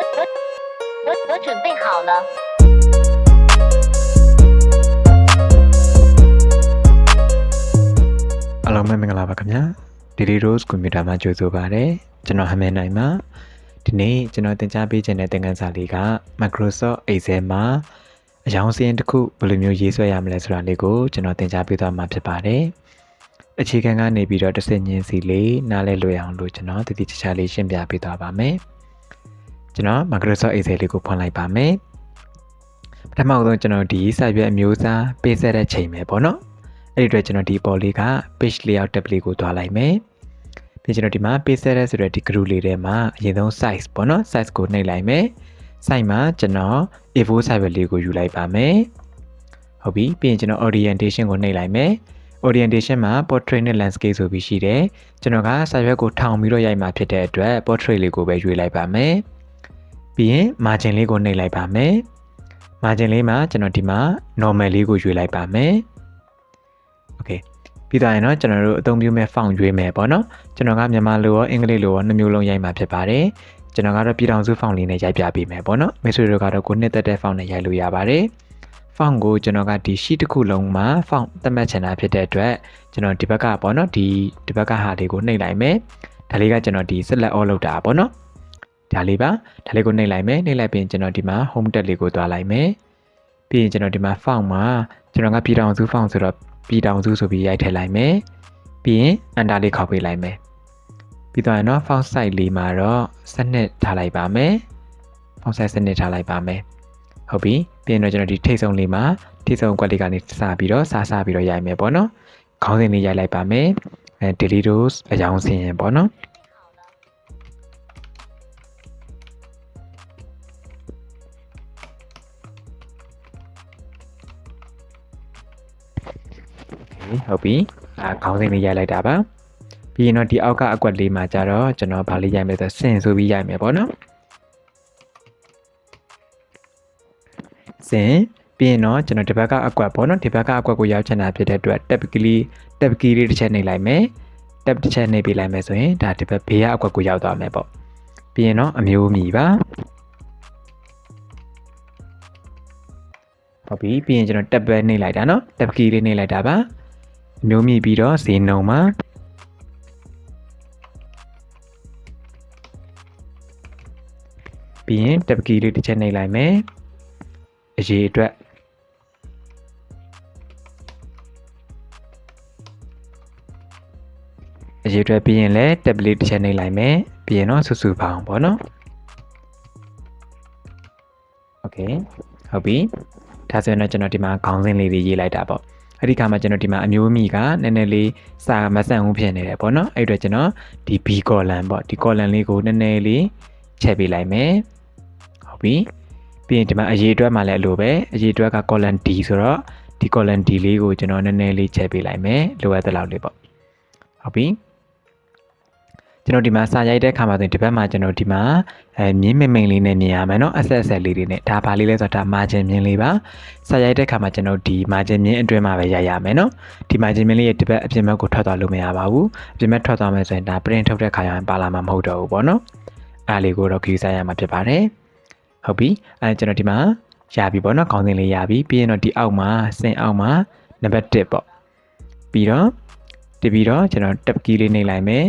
都准备好了。အားလုံးပဲမင်္ဂလာပါခင်ဗျာဒီဒီ Rose ကွန်ပျူတာမှာကြိုဆိုပါရစေကျွန်တော်ဟမဲနိုင်ပါဒီနေ့ကျွန်တော်သင်ကြားပေးခြင်းတဲ့သင်ခန်းစာလေးက Microsoft Excel မှာအကြောင်းစရင်းတစ်ခုဘယ်လိုမျိုးရေးဆွဲရမလဲဆိုတာလေးကိုကျွန်တော်သင်ကြားပေးသွားမှာဖြစ်ပါတယ်အခြေခံကနေပြီးတော့တစ်စက်ချင်းစီလေးနားလည်လွယ်အောင်လို့ကျွန်တော်တတိချာချာလေးရှင်းပြပေးသွားပါမယ်ကျွန်တော် Microsoft Excel လေးကိုဖွင့်လိုက်ပါမယ်ပထမဆုံးကျွန်တော်ဒီစာရွက်အမျိုးအစားပေးဆက်တဲ့ချိန်ပဲပေါ့နော်အဲ့ဒီအတွက်ကျွန်တော်ဒီပေါ်လေးက page layout tab လေးကိုတွားလိုက်မယ်ပြီးကျွန်တော်ဒီမှာ page setter ဆိုတဲ့ဒီ group လေးထဲမှာအရင်ဆုံး size ပေါ့နော် size ကိုနှိပ်လိုက်မယ် size မှာကျွန်တော် A4 size လေးကိုယူလိုက်ပါမယ်ဟုတ်ပြီပြီးရင်ကျွန်တော် orientation ကိုနှိပ်လိုက်မယ် orientation မှာ portrait နဲ့ landscape ဆိုပြီးရှိတယ်ကျွန်တော်ကစာရွက်ကိုထောင်ပြီးတော့ရိုက်မှာဖြစ်တဲ့အတွက် portrait လေးကိုပဲရွေးလိုက်ပါမယ်ပြီးရင် margin လေးကိုနှိပ်လိုက်ပါမယ် margin လေးမှာကျွန်တော်ဒီမှာ normal လေးကိုရွေးလိုက်ပါမယ်โอเคပြီးတော့ရင်တော့ကျွန်တော်တို့အသုံးပြုမဲ့ font ရွေးမယ်ပေါ့နော်ကျွန်တော်ကမြန်မာလိုရောအင်္ဂလိပ်လိုရောနှစ်မျိုးလုံးရိုက်မှာဖြစ်ပါတယ်ကျွန်တော်ကတော့ပြည်ထောင်စု font လေးနဲ့ရိုက်ပြပေးမယ်ပေါ့နော်မိတ်ဆွေတို့ကတော့ကိုနှစ်သက်တဲ့ font နဲ့ရိုက်လို့ရပါတယ် font ကိုကျွန်တော်ကဒီ sheet တစ်ခုလုံးမှာ font သတ်မှတ်ချင်တာဖြစ်တဲ့အတွက်ကျွန်တော်ဒီဘက်ကပေါ့နော်ဒီဘက်ကဟာလေးကိုနှိပ်လိုက်မယ်ဒါလေးကကျွန်တော်ဒီ select all လုပ်တာပေါ့နော်ဒါလေးပါဒါလေးကိုနှိပ်လိုက်မယ်နှိပ်လိုက်ပြီးကျွန်တော်ဒီမှာ home tab လေးကိုတွားလိုက်မယ်ပြီးရင်ကျွန်တော်ဒီမှာ font မှာကျွန်တော်ကပြည်ထောင်စု font ဆိုတော့ပြည်ထောင်စုဆိုပြီးရိုက်ထည့်လိုက်မယ်ပြီးရင် enter လေးခောက်ပေးလိုက်မယ်ပြီးတော့ရင်တော့ font size လေးမှာတော့စနစ်ထားလိုက်ပါမယ် font size စနစ်ထားလိုက်ပါမယ်ဟုတ်ပြီပြီးရင်တော့ကျွန်တော်ဒီထိပ်ဆုံးလေးမှာထိပ်ဆုံးကွက်လေးကနေစပြီးတော့စားပြီးတော့ရိုက်မယ်ပေါ့နော်ခေါင်းစဉ်လေးရိုက်လိုက်ပါမယ်daily dose အကြောင်းစင်းရင်ပေါ့နော်ဟုတ်ပြီခေါင်းစဉ်လေးရိုက်လိုက်တာပါပြီးရင်တော့ဒီအောက်ကအကွက်လေးမှာကျတော့ကျွန်တော်ဗာလေးရိုက်မယ်ဆိုစင်ဆိုပြီးရိုက်မယ်ပေါ့နော်စင်ပြီးရင်တော့ကျွန်တော်ဒီဘက်ကအကွက်ပေါ့နော်ဒီဘက်ကအကွက်ကိုရောက်ချင်တာဖြစ်တဲ့အတွက် tab key လေးတစ်ချက်နှိပ်လိုက်မယ် tab တစ်ချက်နှိပ်ပေးလိုက်မယ်ဆိုရင်ဒါဒီဘက်ဘေးကအကွက်ကိုရောက်သွားမယ်ပေါ့ပြီးရင်တော့အမျိုးအမည်ပါဟုတ်ပြီပြီးရင်ကျွန်တော် tab ပဲနှိပ်လိုက်တာနော် tab key လေးနှိပ်လိုက်တာပါမျိုးမြည်ပြီးတော့ဈေးနှုန်းမှာပြီးရင် tab key လေးတစ်ချက်နှိပ်လိုက်မယ်အရေးအတွက်ပြီးရင်လည်း tab လေးတစ်ချက်နှိပ်လိုက်မယ်ပြီးရင်တော့စုပေါင်းပေါ့နော်โอเคဟုတ်ပြီဒါဆိုရင်တော့ကျွန်တော်ဒီမှာခေါင်းစဉ်လေးတွေရေးလိုက်တာပေါ့အဲ့ဒီခါမှာကျွန်တော်ဒီမှာအမျိုးအမည်ကနည်းနည်းလေးစာမဆန့်ဘူးဖြစ်နေတယ်ပေါ့နော်အဲ့အတွက်ကျွန်တော်ဒီ B column ပေါ့ဒီ column လေးကိုနည်းနည်းလေးချက်ပေးလိုက်မယ်ဟုတ်ပြီပြီးရင်ဒီမှာအရေးအတွက်မှာလည်းအလိုပဲအရေးအတွက်က column D ဆိုတော့ဒီ column D လေးကိုကျွန်တော်နည်းနည်းလေးချက်ပေးလိုက်မယ်လိုအပ်တဲ့လောက်လေးပေါ့ဟုတ်ပြီကျွန်တော်ဒီမှာစာရိုက်တဲ့ခါမှာဆိုရင်ဒီဘက်မှာကျွန်တော်ဒီမှာမြင်းမိန်လေးနဲ့မြင်ရမယ်နော်အဆက်လေးတွေနဲ့ဒါပါလေးလဲဆိုတော့ဒါ margin မြင်းလေးပါစာရိုက်တဲ့ခါမှာကျွန်တော်ဒီ margin မြင်းအတွင်းမှာပဲရိုက်ရမယ်နော်ဒီ margin မြင်းလေးရဲ့ဒီဘက်အပြင်ဘက်ကိုထွက်သွားလို့မရပါဘူးအပြင်ဘက်ထွက်သွားမယ်ဆိုရင်ဒါ print ထုတ်တဲ့ခါကျရင်ပါလာမှာမဟုတ်တော့ဘူးပေါ့နော်အားလေးကိုတော့ key ဆိုင်ရမှာဖြစ်ပါတယ်ဟုတ်ပြီကျွန်တော်ဒီမှာရပြီပေါ့နော်ခေါင်းစဉ်လေးရပြီပြီးရင်တော့ဒီအောက်မှာစင်အောက်မှာနံပါတ်1ပေါ့ပြီးတော့ကျွန်တော် tab key လေးနှိပ်လိုက်မယ်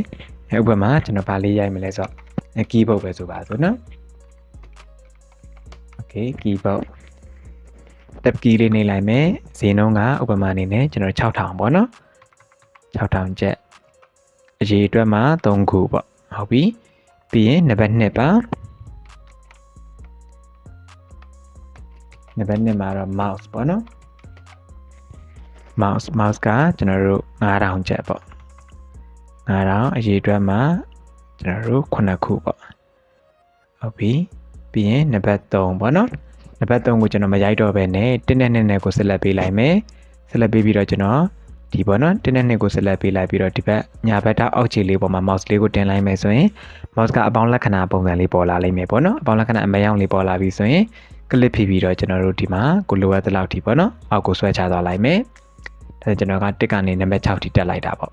ဥပမာကျွန်တော်ဗာလေးရိုက်မလဲဆိုတော့ keyboard ပဲဆိုပါစို့နော် okay keyboard tab key လေးနှိပ်လိုက်မယ်ဈေးနှုန်းကဥပမာအနေနဲ့ကျွန်တော်6000ပေါ့နော်6000ကျပ်အရေးအတွက်မှာ3ခုပေါ့ဟုတ်ပြီပြီးရင်နံပါတ်2ပါနံပါတ်2မှာတော့ mouse ပေါ့နော် mouse ကကျွန်တော်တို့9000ကျပ်ပေါ့9000အရေးအတွက်မှာကျွန်တော်တို့9ခုပေါ့ဟုတ်ပြီပြီးရင်နံပါတ်3ပေါ့နော်နံပါတ်3ကိုကျွန်တော်မရိုက်တော့ဘဲနဲ့1နဲ့2နဲ့ကိုဆက်လက်ပေးလိုက်မယ်ဆက်လက်ပေးပြီးတော့ကျွန်တော်ဒီပေါ့နော်1နဲ့2ကိုဆက်လက်ပေးလိုက်ပြီးတော့ဒီဘက်ညာဘက်ထောက်အောက်ခြေလေးပေါ်မှာ mouse လေးကိုတင်လိုက်မယ်ဆိုရင် mouse ကအပေါင်းလက္ခဏာပုံစံလေးပေါ်လာလိမ့်မယ်ပေါ့နော်အပေါင်းလက္ခဏာအမဲရောင်လေးပေါ်လာပြီဆိုရင် click ဖိပြီးတော့ကျွန်တော်တို့ဒီမှာကိုလိုအပ်တဲ့လောက်ထိပေါ့နော်အောက်ကိုဆွဲချသွားလိုက်မယ်ဒါကျွန်တော်က1ကနေနံပါတ်6ထိတက်လိုက်တာပေါ့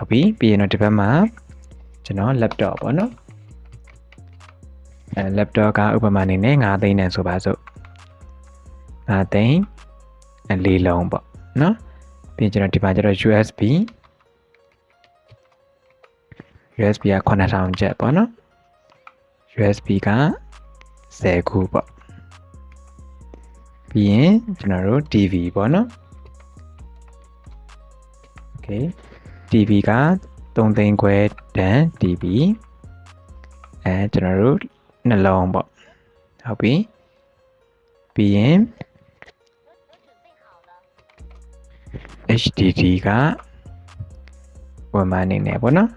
ဟုတ်ပြီပြီးရင်တော့ဒီဘက်မှာကျွန်တော် laptop ပေါ့နော်laptop ကဥပမာအနေနဲ့9သိန်းတန်ဆိုပါစို့9သိန်း4လုံးပေါ့နော်ပြီးရင်ကျွန်တော်ဒီမှာကျတော့ USB က9000ကျပ်ပေါ့နော် USB က10ခုပေါ့ပြီးရင်ကျွန်တော်တို့ TV ပေါ့နော် Okay TV က3သိန်းခွဲတန် TV ကျွန်တော်တို့နှလုံးပေါ့ဟုတ်ပြီပြီးရင် HDD ကဝယ်မအနေနဲ့ပေါ့နော်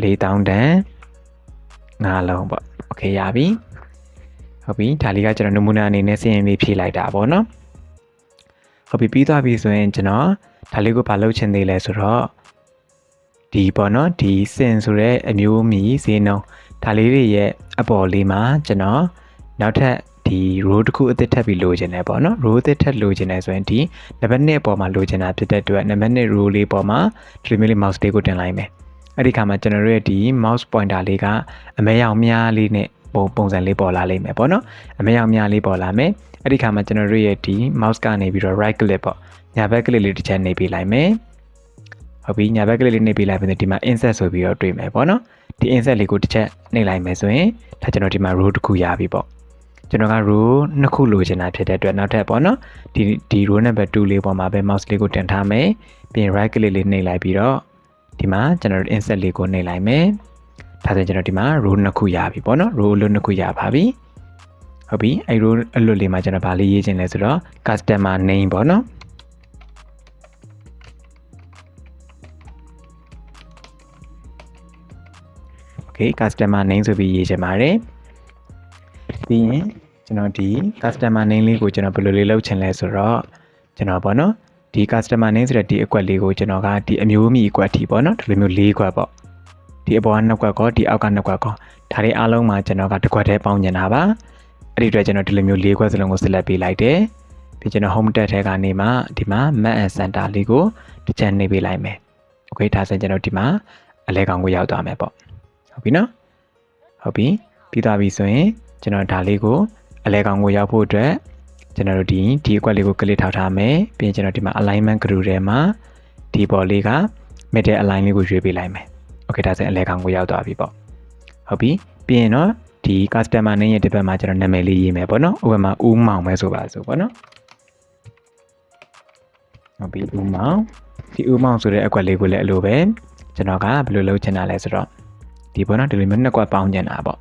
4000တန်5လုံးပေါ့โอเคရပြီဟုတ်ပြီဒါလေးကကျွန်တော်နမူနာအနေနဲ့စီရင်ပြီးဖြည့်လိုက်တာပေါ့နော်ဟုတ်ပြီပြီးသွားပြီဆိုရင်ကျွန်တော်ဒါလေးကိုဘာလုပ်ချင်သေးလဲဆိုတော့ဒီပေါ့နော်ဒီစင်ဆိုတဲ့အမျိုးအမည်ဈေးနှုန်းဒါလေးတွေရဲ့အပေါ်လေးမှာကျွန်တော်နောက်ထပ်ဒီ row တစ်ခုအသစ်ထပ်ပြီးလိုချင်တယ်ပေါ့နော် row အသစ်ထပ်လိုချင်တယ်ဆိုရင်ဒီနံပါတ်1အပေါ်မှာလိုချင်တာဖြစ်တဲ့အတွက်နံပါတ်1 row လေးပေါ်မှာဒီလိုမျိုးလေး mouse လေးကိုတင်လိုက်မယ်အဲ့ဒီခါမှာကျွန်တော်တို့ရဲ့ဒီ mouse pointer လေးကအမဲရောင်မြားလေးနဲ့ပုံစံလေးပေါ်လာလိမ့်မယ်ပေါ့နော်အမဲရောင်မြားလေးပေါ်လာမယ်အဲ့ဒီခါမှာကျွန်တော်တို့ရဲ့ဒီ mouse ကနေပြီးတော့ right click ပေါ့ညာဘက် click လေးတစ်ချက်နှိပ်ပေးလိုက်မယ်ဟုတ်ပြီညာဘက် click လေးနှိပ်ပေးလိုက်ပြီးဒီမှာ insert ဆိုပြီးတော့တွေ့မယ်ပေါ့နော်ဒီ insert လေးကိုတစ်ချက်နှိပ်လိုက်မယ်ဆိုရင်ဒါကျွန်တော်ဒီမှာ row တစ်ခုရပြီပေါ့ကျွန်တော်က row 2ခုလိုချင်တာဖြစ်တဲ့အတွက်နောက်ထပ်ပေါ့နော်ဒီ row number 2လေးပေါ်မှာပဲ mouse လေးကိုတင်ထားမယ်ပြီးရင် right click လေးနှိပ်လိုက်ပြီးတော့ဒီမှာကျွန်တော် insert လေးကိုနှိပ်လိုက်မယ်ဒါဆိုကျွန်တော်ဒီမှာ row 2ခုရပြီပေါ့နော် row အလွတ်2ခုရပါပြီဟုတ်ပြီအဲ့ row အလွတ်လေးမှာကျွန်တော်ဗာလေးရေးချင်လဲဆိုတော့ customer name ပေါ့နော်Okay customer name ဆိုပြီးရေးချင်ပါတယ်ပြီးရင်ကျွန်တော်ဒီ customer name လေးကိုကျွန်တော်ဘယ်လိုလေးလုပ်ချင်လဲဆိုတော့ကျွန်တော်ပေါ့နော်ဒီ customer name ဆိုတဲ့ဒီအကွက်လေးကိုကျွန်တော်ကဒီအမျိုးအမည်အကွက်ထီပေါ့နော်ဒီလိုမျိုး၄ကွက်ပေါ့ဒီအပေါ်က2ကွက်ကောဒီအောက်က2ကွက်ကောဒါတွေအားလုံးမှာကျွန်တော်ကတစ်ကွက်တည်းပေါင်းနေတာပါအဲ့ဒီအတွက်ကျွန်တော်ဒီလိုမျိုး၄ကွက်စလုံးကို select ပေးလိုက်တယ်ပြီးကျွန်တော် home tab ထဲကနေမှဒီမှာ map and center လေးကိုတစ်ချက်နှိပ်ပေးလိုက်မယ် Okay ဒါဆိုကျွန်တော်ဒီမှာအလဲကောင်ကိုရောက်သွားမယ်ပေါ့ဟုတ်ပြီနော်ဟုတ်ပြီပြီးသွားပြီဆိုရင်ကျွန်တော်ဒါလေးကိုအလဲကောင်ကိုရောက်ဖို့အတွက်ကျွန်တော်တို့ဒီအကွက်လေးကို click ထောက်ထားမယ်ပြီးရင်ကျွန်တော်ဒီမှာ alignment group ထဲမှာဒီပေါ်လေးက middle align လေးကိုရွေးပေးလိုက်မယ် Okay ဒါဆိုရင်အလဲကောင်ကိုရောက်သွားပြီပေါ့ဟုတ်ပြီပြီးရင်တော့ဒီ customer name ရဲ့ဒီဘက်မှာကျွန်တော်နာမည်လေးရေးမယ်ပေါ့နော်ဥပမာဦးမောင်ပဲဆိုပါစို့ပေါ့နော်ဟုတ်ပြီဦးမောင်ဒီဦးမောင်ဆိုတဲ့အကွက်လေးကိုလည်းအလိုပဲကျွန်တော်ကဘယ်လိုလုပ်ချင်တာလဲဆိုတော့ဒီပေါ့နော်ဒီလိုမျိုးနှစ်ကွက်ပေါင်းချင်တာပေါ့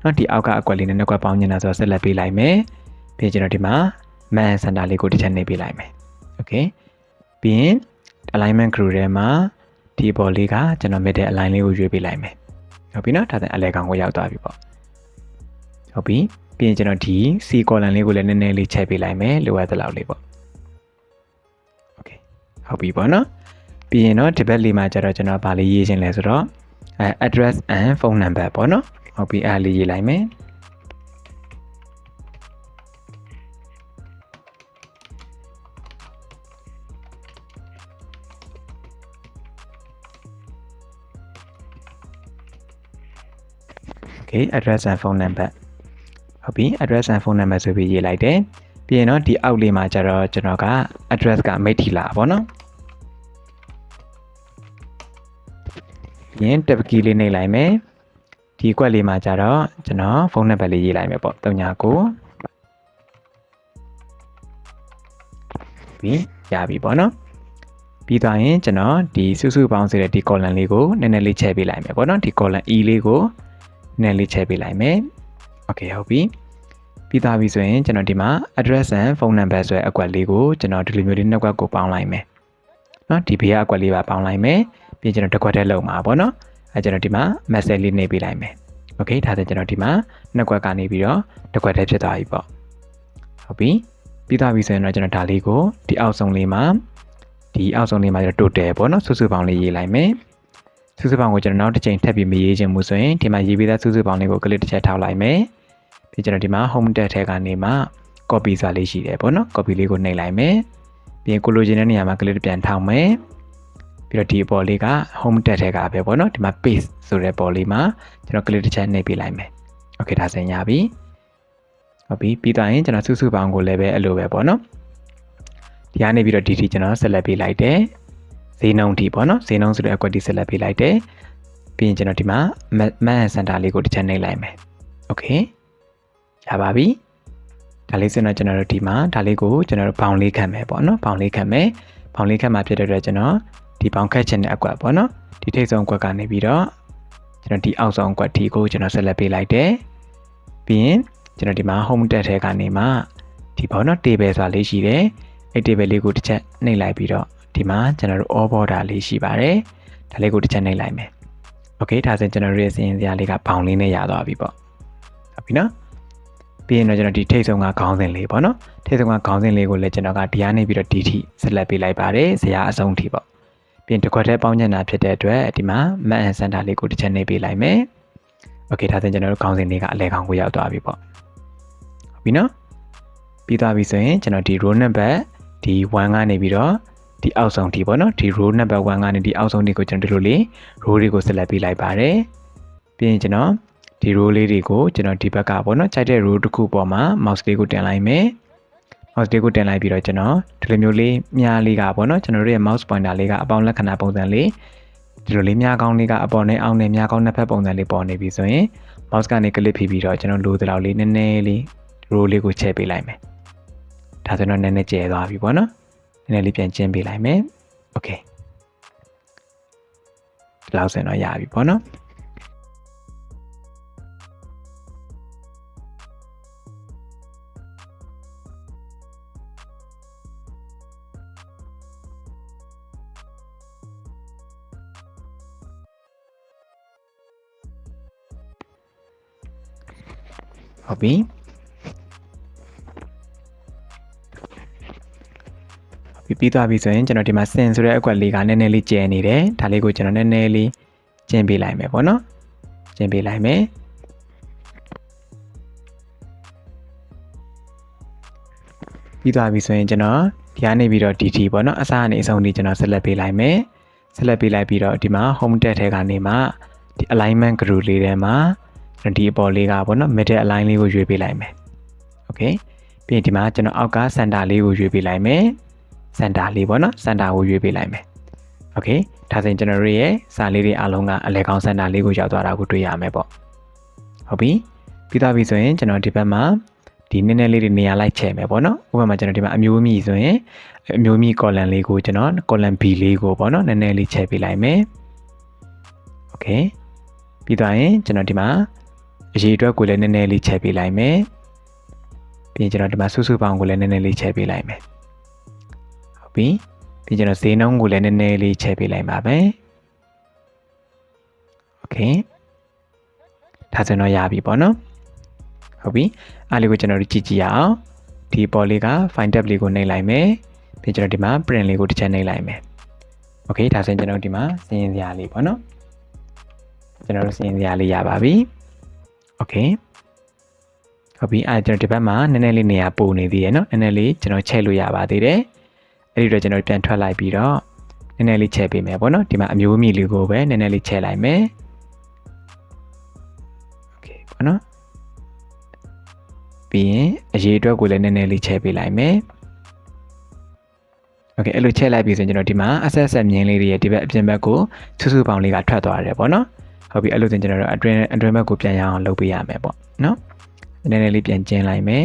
နော်ဒီအောက်ကအကွက်လေးနဲ့နှစ်ကွက်ပေါင်းချင်တာဆိုတော့ဆက်လက်ပေးလိုက်မယ်ပြီးကျွန်တော်ဒီမှာ man center လေးကိုတစ်ချက်နှိပ်ပေးလိုက်မယ် Okay ပြီးရင် alignment group ထဲမှာဒီပေါ်လေးကကျွန်တော် middle align လေးကိုရွေးပေးလိုက်မယ်ဟုတ်ပြီနော်ဒါဆိုအလဲကောင်ကိုရောက်သွားပြီပေါ့ဟုတ်ပြီပြီးရင်ကျွန်တော်ဒီ C column လေးကိုလည်းနည်းနည်းလေးချိန်ပေးလိုက်မယ်လိုအပ်တဲ့လောက်လေးပေါ့ Okay ဟုတ်ပြီပေါ့နော်ပြီးရင်တော့ဒီဘက်လေးမှာကျတော့ကျွန်တော်ဗာလေးရေးခြင်းလဲဆိုတော့address and phone number ပေါ့နော်ဟုတ်ပြီအားလေးရေးလိုက်မယ်Okay address and phone number ဟုတ်ပြီ address and phone number ဆိုပြီးရေးလိုက်တယ်ပြီးရင်တော့ဒီအောက်လေးမှာကျတော့ကျွန်တော်က address ကမိတ်ထီလာပေါ့နော်ပြီးရင် tab key လေးနှိပ်လိုက်မယ်ဒီကွက်လေးမှာကျတော့ကျွန်တော်ဖုန်းနံပါတ်လေးရေးလိုက်မယ်ပေါ့39ပြီးရပြီပေါ့နော်ပြီးသွားရင်ကျွန်တော်ဒီစုစုပေါင်းစေတဲ့ဒီ column လေးကိုနည်းနည်းလေးချဲ့ပေးလိုက်မယ်ပေါ့နော်ဒီ column E လေးကိုနည်းနည်းလေးချဲ့ပေးလိုက်မယ် Okay ဟုတ်ပြီပြီးသွားပြီဆိုရင်ကျွန်တော်ဒီမှာ address and phone number ဆိုတဲ့အကွက်လေးကိုကျွန်တော်ဒီလိုမျိုးလေးနှစ်ကွက်ကိုပေါင်းလိုက်မယ်နော်ဒီဘေးကအကွက်လေးပါပေါင်းလိုက်မယ်ပြီးကျွန်တော်တစ်ခွက်တည်းလုံးမှာပေါ့နော်အဲကျွန်တော်ဒီမှာ message လေးနှိပ်ပေးလိုက်မယ် Okay ဒါဆိုကျွန်တော်ဒီမှာနှစ်ကွက်ကနေပြီးတော့တစ်ခွက်တည်းဖြစ်သွားပြီပေါ့ဟုတ်ပြီပြီးသွားပြီဆိုရင်တော့ကျွန်တော်ဒါလေးကိုဒီအောက်ဆုံးလေးမှာကျွန်တော် total ပေါ့နော်စုစုပေါင်းလေးရေးလိုက်မယ်စုစုပေါင်းကိုကျွန်တော်နောက်တစ်ချိန်ထပ်ပြီးမရေးချင်ဘူးဆိုရင်ဒီမှာရေးပေးတဲ့စုစုပေါင်းလေးကို click တစ်ချက်ထောက်လိုက်မယ်ပြီးကျွန်တော်ဒီမှာ home tab ထဲကနေမှ copy စွာလေးရှိတယ်ပေါ့နော် copy လေးကိုနှိပ်လိုက်မယ်ပြီးရင်ကိုလိုချင်တဲ့နေရာမှာ click ပြန်ထောက်မယ် ပြီးတော့ဒီအပေါ်လေးက home tab ထဲကပဲပေါ့နော်ဒီမှာ paste ဆိုတဲ့ပေါ်လေးမှာကျွန်တော် click တစ်ချက်နှိပ်ပေးလိုက်မယ် okay ဒါဆိုရင်ရပြီဟုတ်ပြီပြီးသွားရင်ကျွန်တော်စုစုပေါင်းကိုလည်းပဲအဲ့လိုပဲပေါ့နော်ဒီကနေပြီးတော့ဒီထိကျွန်တော်ဆက်လက်ပေးလိုက်တယ်ဈေးနှုန်းထိပေါ့နော်ဈေးနှုန်းဆိုတဲ့အကွက်ထိဆက်လက်ပေးလိုက်တယ်ပြီးရင်ကျွန်တော်ဒီမှာ man center လေးကိုတစ်ချက်နှိပ်လိုက်မယ် okay ရပါပြီဒါလေးဆိုတော့ကျွန်တော်တို့ဒီမှာဒါလေးကိုကျွန်တော်တို့ဘောင်လေးခတ်မယ်ပေါ့နော်ဘောင်လေးခတ်မယ်ဘောင်လေးခတ်မှာဖြစ်တဲ့အတွက်ကျွန်တော်ဒီဘောင်ခတ်ခြင်းတဲ့အကွက်ပေါ့နော်ဒီထိပ်ဆုံးအကွက်ကနေပြီးတော့ကျွန်တော်ဒီအောက်ဆုံးအကွက်ထိကိုကျွန်တော်ဆက်လက်ပေးလိုက်တယ်ပြီးရင်ကျွန်တော်ဒီမှာ home tab ထဲကနေမှဒီပေါ့နော် table ဆိုတာလေးရှိတယ်အဲ့ table လေးကိုတစ်ချက်နှိပ်လိုက်ပြီးတော့ဒီမှာကျွန်တော်တို့ all border လေးရှိပါတယ်ဒါလေးကိုတစ်ချက်နှိပ်လိုက်မယ် okay ဒါဆိုရင်ကျွန်တော်တို့ရဲ့စီရင်စရာလေးကဘောင်လေးနဲ့ရသွားပြီပေါ့ဟုတ်ပြီနော်ပြီးရင်တော့ကျွန်တော်ဒီထိပ်ဆုံးကခေါင်းစဉ်လေးပေါ့နော်ထိပ်ဆုံးကခေါင်းစဉ်လေးကိုလည်းကျွန်တော်ကဒီကနေပြီးတော့ဒီထိဆက်လက်ပေးလိုက်ပါတယ်ဇရာအဆုံးထိပေါ့ပြီးရင်တစ်ခွက်တည်းပေါင်းချင်တာဖြစ်တဲ့အတွက်ဒီမှာ man and center လေးကိုတစ်ချက်နှိပ်ပေးလိုက်မယ် okay ဒါဆိုရင်ကျွန်တော်တို့ခေါင်းစဉ်လေးကအလဲခေါင်းကိုရောက်သွားပြီပေါ့ဟုတ်ပြီနော်ပြီးသွားပြီဆိုရင်ကျွန်တော်ဒီ row number ဒီ1ကနေပြီးတော့ဒီအောက်ဆုံးထိပေါ့နော်ဒီ row number 1ကနေဒီအောက်ဆုံးထိကိုကျွန်တော်ဒီလိုလေး row တွေကိုဆက်လက်ပေးလိုက်ပါတယ်ပြီးရင်ကျွန်တော်ဒီ row လေးတွေကိုကျွန်တော်ဒီဘက်ကပေါ့နော်ခြိုက်တဲ့ row တစ်ခုပေါ်မှာ mouse လေးကိုတင်လိုက်မယ် mouse လေးကိုတင်လိုက်ပြီးတော့ကျွန်တော်ဒီလိုမျိုးလေးမြားလေးကပေါ့နော်ကျွန်တော်တို့ရဲ့ mouse pointer လေးကအပေါင်းလက္ခဏာပုံစံလေးဒီလိုလေးမြားကောင်းလေးကအပေါ်နဲ့အောက်နဲ့မြားကောင်းနှစ်ဖက်ပုံစံလေးပေါ်နေပြီဆိုရင် mouse ကနေ click ဖိပြီးတော့ကျွန်တော်လိုသလောက်လေးနည်းနည်းလေး row လေးကိုချဲ့ပေးလိုက်မယ်ဒါဆိုတော့နည်းနည်းကျဲသွားပြီပေါ့နော်နည်းနည်းလေးပြန်ကျင်းပေးလိုက်မယ် okay ဒီလောက်ဆိုတော့ရပြီပေါ့နော်ဟုတ်ပြီပြီးသွားပြီဆိုရင်ကျွန်တော်ဒီမှာ sin ဆိုတဲ့အကွက်လေးကနည်းနည်းလေးကျဲနေတယ်ဒါလေးကိုကျွန်တော်နည်းနည်းလေးကျင်းပေးလိုက်မယ်ပေါ့နော်ကျင်းပေးလိုက်မယ်ပြီးသွားပြီဆိုရင်ကျွန်တော်ဒီကနေပြီးတော့ဒီထီပေါ့နော်အစားအနေအဆုံးဒီကျွန်တော်ဆက်လက်ပေးလိုက်မယ်ဆက်လက်ပေးလိုက်ပြီးတော့ဒီမှာ home tab ထဲကနေမှဒီ alignment group လေးထဲမှာဒီအပေါ်လေးကပေါ့နော် middle align လေးကိုရွေးပေးလိုက်မယ် okay ပြီးရင်ဒီမှာကျွန်တော်အောက်က center လေးကိုရွေးပေးလိုက်မယ် center လေးပေါ့နော် center ကိုရွေးပေးလိုက်မယ် okay ဒါဆိုရင်ကျွန်တော်တို့ရဲ့စာလေးတွေအားလုံးကအလဲကောင်း center လေးကိုရောက်သွားတာကိုတွေ့ရမယ်ပေါ့ဟုတ်ပြီပြီးသွားပြီဆိုရင်ကျွန်တော်ဒီဘက်မှာဒီနည်းနည်းလေးတွေနေရာလိုက်ချဲ့မယ်ပေါ့နော်ဥပမာကျွန်တော်ဒီမှာအမျိုးအမည်ဆိုရင်အမျိုးအမည် column လေးကိုကျွန်တော် column B လေးကိုပေါ့နော်နည်းနည်းလေးချဲ့ပေးလိုက်မယ် okay ပြီးသွားရင်ကျွန်တော်ဒီမှာအရေးအတွက်ကိုလည်းနည်းနည်းလေးချဲ့ပေးလိုက်မယ်ပြီးရင်ကျွန်တော်ဒီမှာစုစုပေါင်းကိုလည်းနည်းနည်းလေးချဲ့ပေးလိုက်မယ်ဟုတ်ပြီပြီးကျွန်တော်ဈေးနှုန်းကိုလည်းနည်းနည်းလေးချဲ့ပေးလိုက်ပါမယ်โอเคဒါဆိုတော့ရပြီပေါ့နော်ဟုတ်ပြီအားလေးကိုကျွန်တော်တို့ကြည့်ကြည့်ရအောင်ဒီပေါ်လေးက file tab လေးကိုနှိပ်လိုက်မယ်ပြီးကျွန်တော်ဒီမှာ print လေးကိုတစ်ချက်နှိပ်လိုက်မယ်โอเคဒါဆိုရင်ကျွန်တော်ဒီမှာစရင်းစရာလေးပေါ့နော်ကျွန်တော်တို့စရင်းစရာလေးရပါပြီโอเคဟုတ်ပြီကျွန်တော်ဒီဘက်မှာနည်းနည်းလေးနေရာပိုနေသေးတယ်နော်နည်းနည်းလေးကျွန်တော်ချဲ့လို့ရပါသေးတယ်အဲ့ဒီတော့ကျွန်တော်ပြန်ထွက်လိုက်ပြီးတော့နည်းနည်းလေးချဲ့ပေးမယ်ပေါ့နော်ဒီမှာအမျိုးအမည်လေးကိုပဲနည်းနည်းလေးချဲ့လိုက်မယ်โอเคပေါ့နော်ပြီးရင်အရေးအတွက်ကိုလည်းနည်းနည်းလေးချဲ့ပေးလိုက်မယ်โอเคအဲ့လိုချဲ့လိုက်ပြီဆိုရင်ကျွန်တော်ဒီမှာအဆက်ဆက်မြင်းလေးတွေရဲ့ဒီဘက်အပြင်ဘက်ကိုစုစုပေါင်းလေးကထွက်သွားတယ်ပေါ့နော်ဟုတ်ပြီအဲ့လိုဆိုရင်ကျွန်တော်တို့အတွင်းဘက်ကိုပြန်ရအောင်လုပ်ပေးရမယ်ပေါ့နော်နည်းနည်းလေးပြန်ကျင်းလိုက်မယ်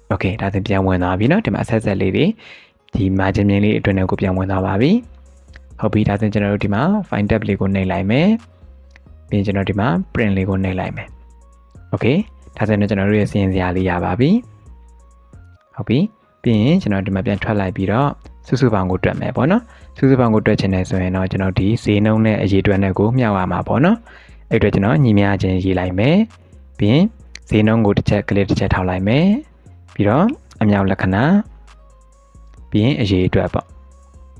โอเคဒါဆိုပြန်ဝင်သွားပြီနော်ဒီမှာအဆက်ဆက်လေးတွေဒီ margin မြင်းလေးအတွင်းကိုပြန်ဝင်သွားပါပြီဟုတ်ပြီဒါဆိုရင်ကျွန်တော်တို့ဒီမှာ file tab လေးကိုနှိပ်လိုက်မယ်ပြီးရင်ကျွန်တော်ဒီမှာ print လေးကိုနှိပ်လိုက်မယ်โอเคဒါဆိုရင်ကျွန်တော်တို့ရဲ့စရင်းစရာလေးရပါပြီဟုတ်ပြီပြီးရင်ကျွန်တော်ဒီမှာပြန်ထွက်လိုက်ပြီးတော့စုစုပေါင်းကိုတွက်မယ်ပေါ့နော်စုစုပေါင်းကိုတွက်ချင်တယ်ဆိုရင်တော့ကျွန်တော်ဒီဈေးနှုန်းနဲ့အရေးတွက်နဲ့ကိုမျှဝရမှာပေါ့နော်အဲ့အတွက်ကျွန်တော်ညီမျှခြင်းရေးလိုက်မယ်ပြီးရင်ဈေးနှုန်းကိုတစ်ချက်ကလေးတစ်ချက်ထောက်လိုက်မယ်ပြီးတော့အမြောက်လက္ခဏာပြီးရင်အရေးအတွက်ပေါ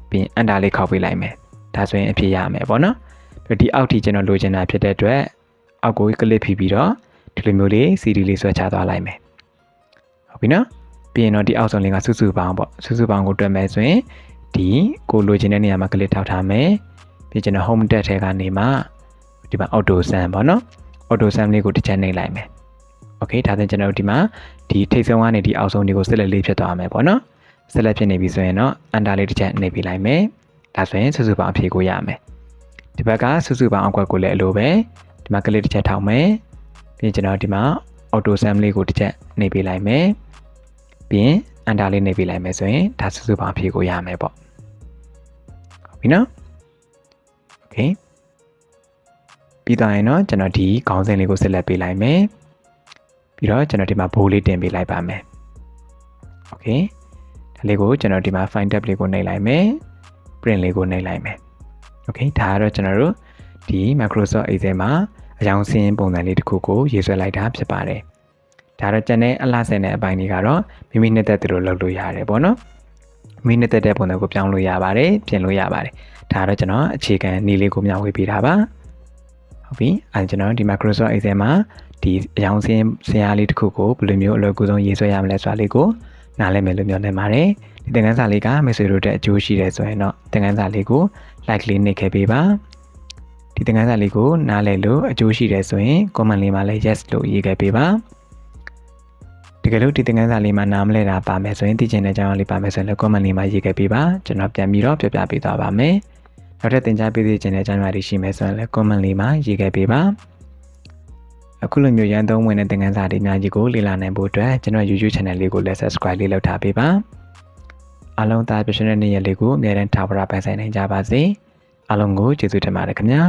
့ပြီးရင်အန်တာလေးခောက်ပေးလိုက်မယ်ဒါဆိုရင်အဖြစ်ရမယ်ပေါ့နော်ပြီးဒီအောက်ထိကျွန်တော်လိုချင်တာဖြစ်တဲ့အတွက်အောက်ကိုကလစ်ဖိပြီးတော့ဒီလိုမျိုးလေး CD လေးဆွဲချသွားလိုက်မယ်ဟုတ်ပြီနော်ပြီးရင်တော့ဒီအောက်ဆုံးလေးကစုစုပေါင်းပေါ့စုစုပေါင်းကိုတွက်မယ်ဆိုရင်ဒီကိုလိုချင်တဲ့နေရာမှာကလစ်ထောက်ထားမယ် ပြီးကျွန်တော် home tab ထဲကနေမှဒီမှာ auto sum ပေါ့နော် auto sum လေးကိုတစ်ချက်နှိပ်လိုက်မယ် okay ဒါဆိုကျွန်တော်တို့ဒီမှာဒီထိပ်ဆုံးကနေဒီအောက်ဆုံးတွေကိုဆက်လက်လေးဖြစ်သွားမယ်ပေါ့နော်ဆက်လက်ဖြစ်နေပြီဆိုရင်တော့ enter လေးတစ်ချက်နှိပ်ပြလိုက်မယ်ဒါဆိုရင်စုစုပေါင်းအဖြေကိုရမယ်ဒီဘက်ကစုစုပေါင်းအကွက်ကိုလည်းအလိုပဲဒီမှာကလေးတစ်ချက်ထောက်မယ်ပြီးကျွန်တော်ဒီမှာ auto sum လေးကိုတစ်ချက်နှိပ်ပြလိုက်မယ်ပြီးရင် enter လေးနှိပ်ပြလိုက်မယ်ဆိုရင်ဒါစုစုပေါင်းအဖြေကိုရမယ်ပေါ့ဟုတ်ပြီနော် okay ပြီးတော့ရင်တော့ကျွန်တော်ဒီခေါင်းစဉ်လေးကိုဆက်လက်ပေးလိုက်မယ်ပြီးတော့ကျွန်တော်ဒီမှာဘိုးလေးတင်ပေးလိုက်ပါမယ် okay ဒါလေးကိုကျွန်တော်ဒီမှာ find tab လေးကိုနှိပ်လိုက်မယ် print လေးကိုနှိပ်လိုက်မယ် okay ဒါကတော့ကျွန်တော်တို့ဒီ Microsoft Excel မှာအကြောင်းစင်းပုံစံလေးတစ်ခုကိုရေးဆွဲလိုက်တာဖြစ်ပါတယ်ဒါတော့ကျန်တဲ့အလှဆင်တဲ့အပိုင်းတွေကတော့မိမိနှစ်သက်သူတို့လုပ်လို့ရတယ်ပေါ့နော်မိမိနှစ်သက်တဲ့ပုံစံကိုပြောင်းလို့ရပါတယ်ပြင်လို့ရပါတယ်ဒါတော့ကျွန်တော်အခြေခံနည်းလေးကိုမျှဝေပေးတာပါဟုတ်ပြီအဲကျွန်တော်ဒီ Microsoft Excel မှာဒီအကြောင်းစင်းစရာလေးတစ်ခုကိုဘယ်လိုမျိုးအလွယ်ကူဆုံးရေးဆွဲရမလဲဆိုတာလေးကိုနားလည်မယ်လို့မျှော်လင့်ပါတယ်ဒီသင်ခန်းစာလေးကမိတ်ဆွေတို့တဲ့အကျိုးရှိတယ်ဆိုရင်တော့သင်ခန်းစာလေးကို like လေးနှိပ်ခဲ့ပေးပါဒီသင်ခန်းစာလေးကိုနားလည်လို့အကျိုးရှိတယ်ဆိုရင် comment လေးမှာလည်း yes လို့ရေးခဲ့ပေးပါတကယ်လို့ဒီသင်ခန်းစာလေးမှာနားမလဲတာပါမယ်ဆိုရင်သိချင်တဲ့အကြောင်းအရာလေးပါမယ်ဆိုရင်လည်း comment လေးမှာရေးခဲ့ပေးပါကျွန်တော်ပြန်ပြီးတော့ပြောပြပေးသွားပါမယ်နောက်ထပ်သင်ကြားပေးသေးချင်တဲ့အကြောင်းအရာတွေရှိမယ်ဆိုရင်လည်း comment လေးမှာရေးခဲ့ပေးပါအခုလိုမျိုးရန်သုံးဝင်တဲ့သင်ခန်းစာတွေအများကြီးကိုလေ့လာနိုင်ဖို့အတွက်ကျွန်တော် YouTube channel လေးကိုလည်း subscribe လေးလုပ်ထားပေးပါအားလုံးသားပြည့်စုံတဲ့နေ့ရက်လေးကိုအမြဲတမ်းထာဝရပန်းဆိုင်နိုင်ကြပါစေအားလုံးကိုကျေးဇူးတင်ပါတယ်ခင်ဗျာ